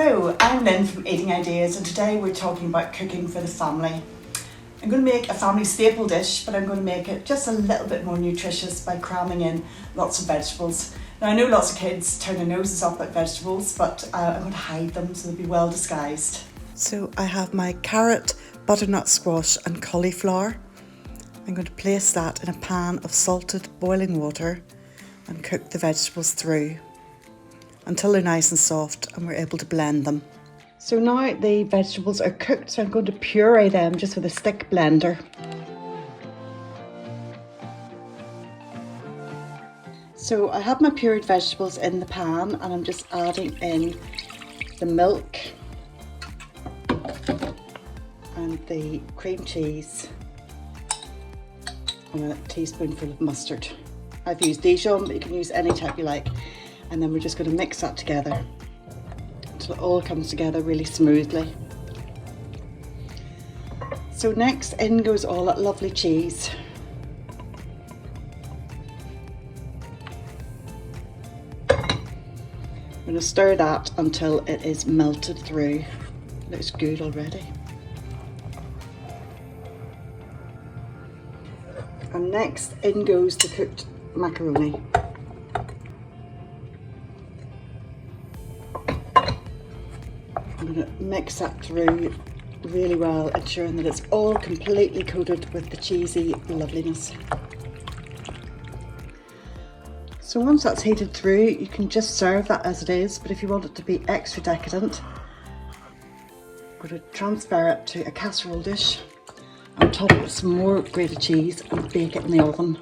Hello, I'm Lynne from Eating Ideas, and today we're talking about cooking for the family. I'm going to make a family staple dish, but I'm going to make it just a little bit more nutritious by cramming in lots of vegetables. Now I know lots of kids turn their noses up at vegetables, but I'm going to hide them so they'll be well disguised. So I have my carrot, butternut squash and cauliflower. I'm going to place that in a pan of salted boiling water and cook the vegetables through until they're nice and soft and we're able to blend them. So now the vegetables are cooked, so I'm going to puree them just with a stick blender. So I have my pureed vegetables in the pan and I'm just adding in the milk and the cream cheese and a teaspoonful of mustard. I've used Dijon, but you can use any type you like. And then we're just going to mix that together until it all comes together really smoothly. So next in goes all that lovely cheese. I'm going to stir that until it is melted through. Looks good already. And next in goes the cooked macaroni. I'm going to mix that through really well, ensuring that it's all completely coated with the cheesy loveliness. So once that's heated through, you can just serve that as it is, but if you want it to be extra decadent, I'm going to transfer it to a casserole dish and top it with some more grated cheese and bake it in the oven.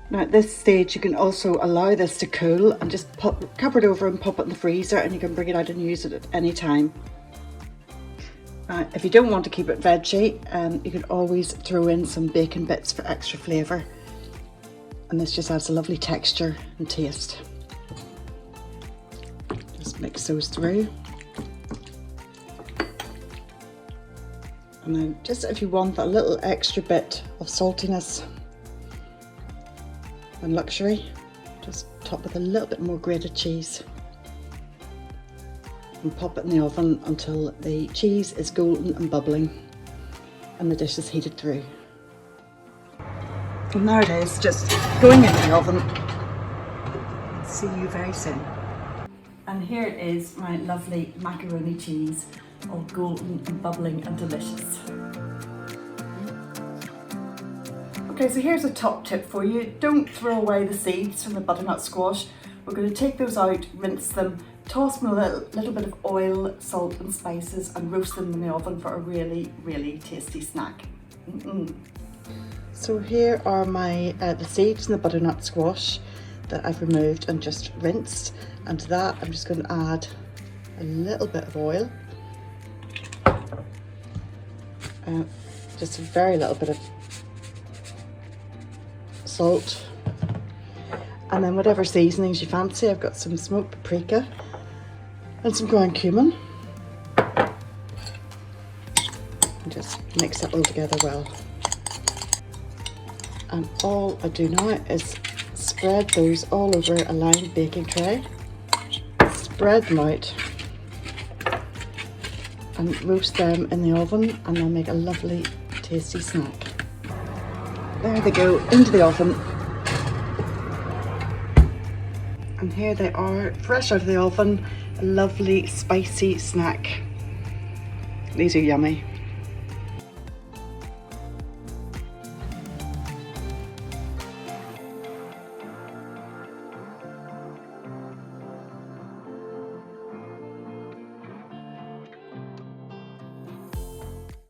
Now at this stage you can also allow this to cool and just cover it over and pop it in the freezer, and you can bring it out and use it at any time. If you don't want to keep it veggie, you can always throw in some bacon bits for extra flavour, and this just adds a lovely texture and taste. Just mix those through. And then just if you want that little extra bit of saltiness and luxury, just top with a little bit more grated cheese and pop it in the oven until the cheese is golden and bubbling and the dish is heated through. And there it is, just going into the oven. See you very soon. And here it is, my lovely macaroni cheese, all golden and bubbling and delicious. Okay, so here's a top tip for you. Don't throw away the seeds from the butternut squash. We're going to take those out, rinse them, toss them in a little bit of oil, salt and spices, and roast them in the oven for a really, really tasty snack. So here are my the seeds and the butternut squash that I've removed and just rinsed. And to that I'm just going to add a little bit of oil, just a very little bit of salt, and then whatever seasonings you fancy. I've got some smoked paprika and some ground cumin, and just mix that all together well. And all I do now is spread those all over a lined baking tray, spread them out and roast them in the oven, and they'll make a lovely tasty snack. There they go, into the oven. And here they are, fresh out of the oven, a lovely spicy snack. These are yummy.